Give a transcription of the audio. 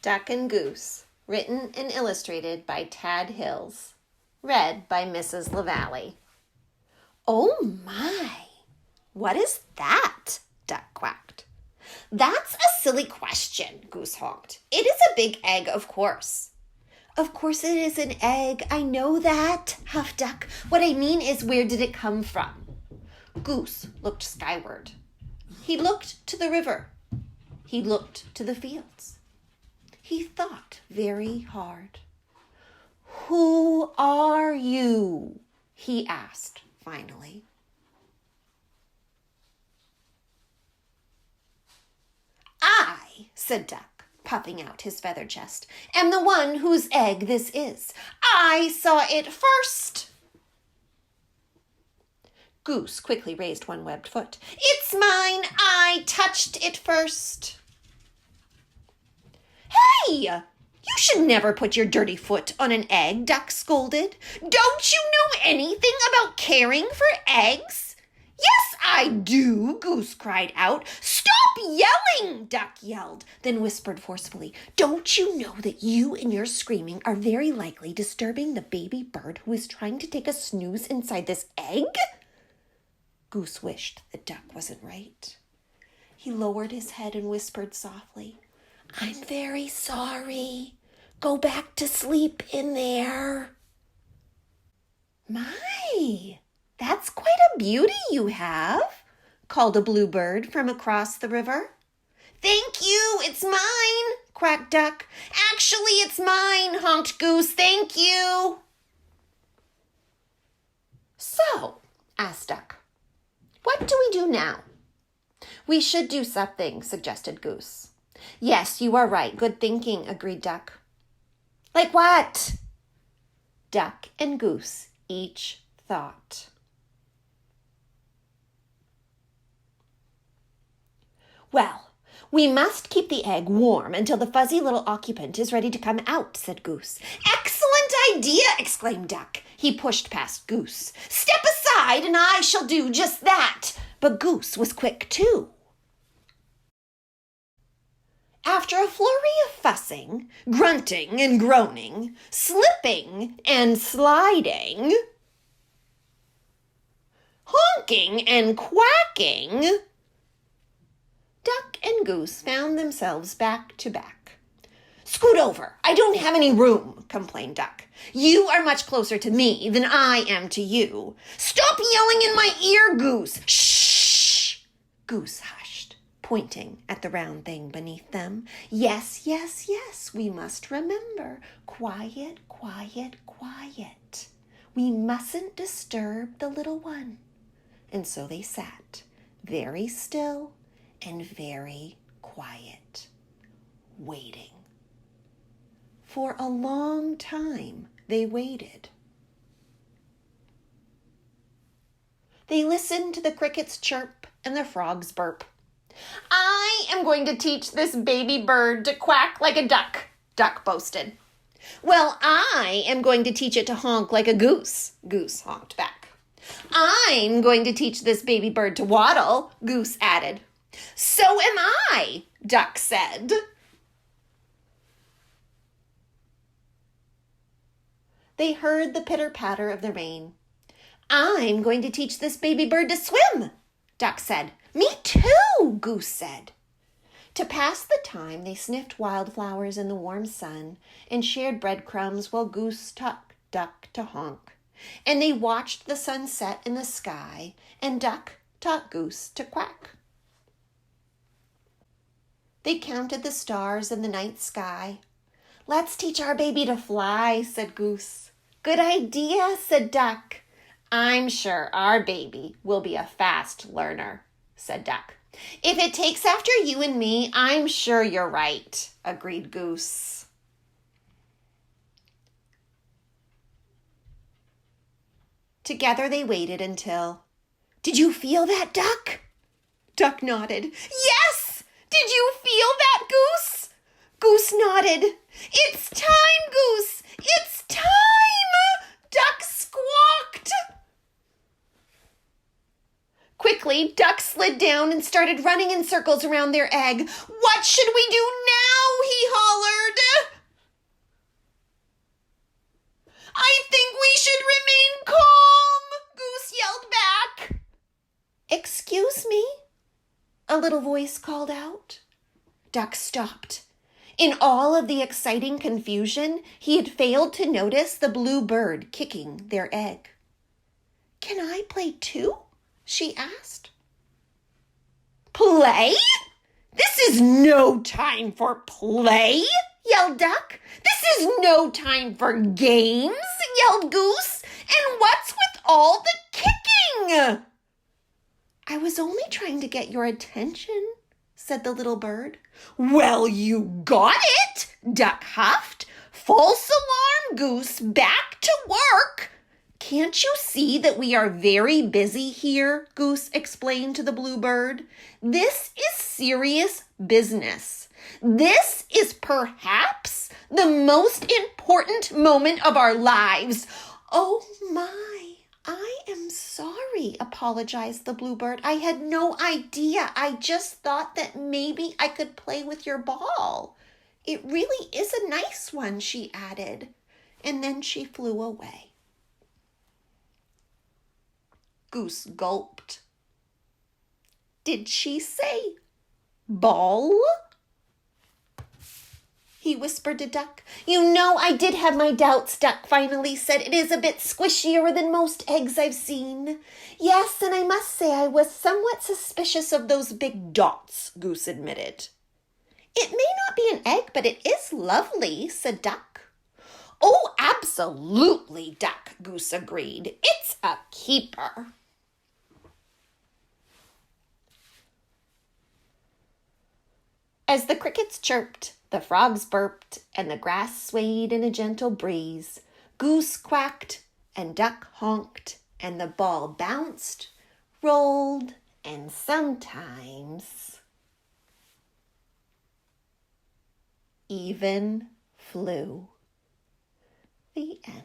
Duck and Goose, written and illustrated by Tad Hills, read by Mrs. Lavallee. "Oh my, what is that?" Duck quacked. "That's a silly question," Goose honked. "It is a big egg, of course." "Of course it is an egg, I know that," huffed Duck. "What I mean is, where did it come from?" Goose looked skyward. He looked to the river. He looked to the fields. He thought very hard. "Who are you?" he asked finally. "I," said Duck, puffing out his feather chest, "am the one whose egg this is. I saw it first." Goose quickly raised one webbed foot. "It's mine. I touched it first." "Hey! You should never put your dirty foot on an egg," Duck scolded. "Don't you know anything about caring for eggs?" "Yes, I do," Goose cried out. "Stop yelling," Duck yelled, then whispered forcefully, "Don't you know that you and your screaming are very likely disturbing the baby bird who is trying to take a snooze inside this egg?" Goose wished that Duck wasn't right. He lowered his head and whispered softly, "I'm very sorry. Go back to sleep in there." "My, that's quite a beauty you have," called a bluebird from across the river. "Thank you, it's mine," quacked Duck. "Actually, it's mine," honked Goose. "Thank you." "So," asked Duck, "what do we do now?" "We should do something," suggested Goose. "Yes, you are right. Good thinking," agreed Duck. "Like what?" Duck and Goose each thought. "Well, we must keep the egg warm until the fuzzy little occupant is ready to come out," said Goose. "Excellent idea!" exclaimed Duck. He pushed past Goose. "Step aside and I shall do just that." But Goose was quick too. After a flurry of fussing, grunting and groaning, slipping and sliding, honking and quacking, Duck and Goose found themselves back to back. "Scoot over. I don't have any room," complained Duck. "You are much closer to me than I am to you." "Stop yelling in my ear, Goose." "Shh!" Goose hushed, pointing at the round thing beneath them. "Yes, yes, yes, we must remember. Quiet, quiet, quiet. We mustn't disturb the little one." And so they sat, very still and very quiet, waiting. For a long time they waited. They listened to the crickets chirp and the frogs burp. "I am going to teach this baby bird to quack like a duck," Duck boasted. "Well, I am going to teach it to honk like a goose," Goose honked back. "I'm going to teach this baby bird to waddle," Goose added. "So am I," Duck said. They heard the pitter-patter of the rain. "I'm going to teach this baby bird to swim," Duck said. "Me too," Goose said. To pass the time, they sniffed wildflowers in the warm sun and shared breadcrumbs while Goose taught Duck to honk. And they watched the sun set in the sky, and Duck taught Goose to quack. They counted the stars in the night sky. "Let's teach our baby to fly," said Goose. "Good idea," said Duck. "I'm sure our baby will be a fast learner," said Duck. "If it takes after you and me, I'm sure you're right," agreed Goose. Together they waited until, "Did you feel that, Duck?" Duck nodded. "Yes! Did you feel that, Goose?" Goose nodded. "It's time, Goose! It's time!" Duck squawked. Quickly, Duck slid down and started running in circles around their egg. "What should we do now?" he hollered. I think we should remain calm, Goose yelled back. Excuse me? A little voice called out. Duck stopped. In all of the exciting confusion, he had failed to notice the blue bird kicking their egg. Can I play too? She asked. Play? This is no time for play, yelled Duck. This is no time for games, yelled Goose. And what's with all the kicking? I was only trying to get your attention, said the little bird. Well, you got it, Duck huffed. False alarm, Goose, back to work. Can't you see that we are very busy here, Goose explained to the blue bird. This is serious business. This is perhaps the most important moment of our lives. Oh my, I am sorry, apologized the bluebird. I had no idea. I just thought that maybe I could play with your ball. It really is a nice one, she added, and then she flew away. Goose gulped. Did she say ball? He whispered to Duck. You know, I did have my doubts, Duck finally said. It is a bit squishier than most eggs I've seen. Yes, and I must say I was somewhat suspicious of those big dots, Goose admitted. It may not be an egg, but it is lovely, said Duck. Oh, absolutely, Duck, Goose agreed. It's a keeper. As the crickets chirped, the frogs burped, and the grass swayed in a gentle breeze, Goose quacked, and Duck honked, and the ball bounced, rolled, and sometimes even flew. The end.